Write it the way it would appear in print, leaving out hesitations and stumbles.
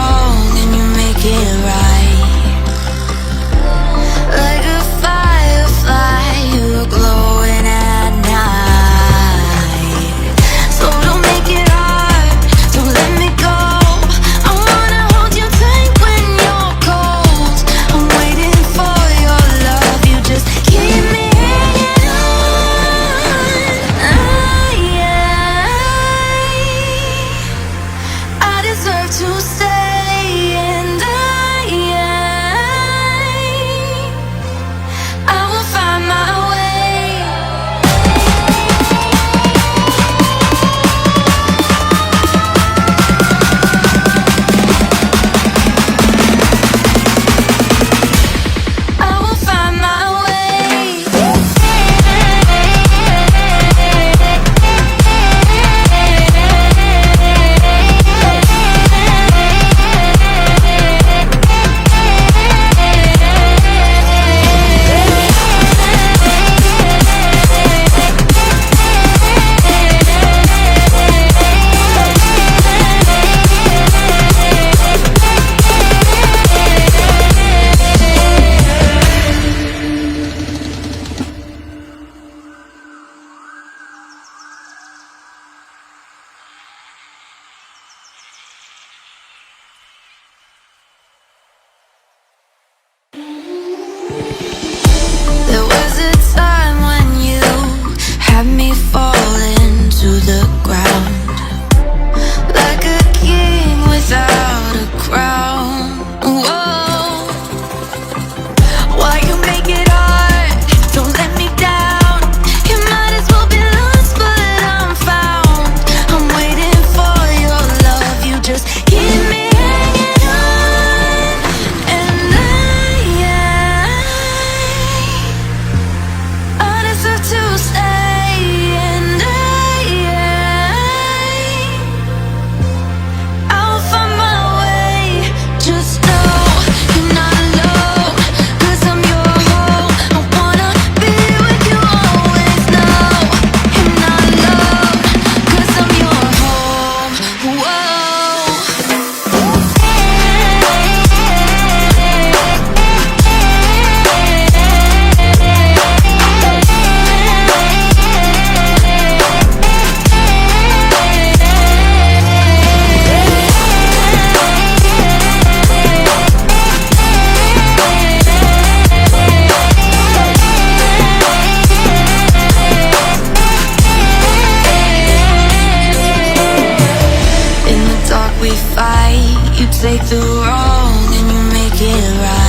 wrong and you make it right. Like a firefly, you're glowing at night. So don't make it hard, don't let me go. I wanna hold you tight when you're cold. I'm waiting for your love, you just keep me hanging on. I deserve to stay, and I will find my way. I will find my way. There was a time when you had me falling to the ground, like a king without a crown. Whoa. Why you make it hard? Don't let me down. You might as well be lost, but I'm found. I'm waiting for your love, you just keep me hanging on. And I deserve to stay, and I'll find my way. Just know you're not alone, 'cause I'm your home. I wanna be with you always. Know you're not alone, 'cause I'm your home. Whoa. In the dark we fight, you take the wrong and you make it right.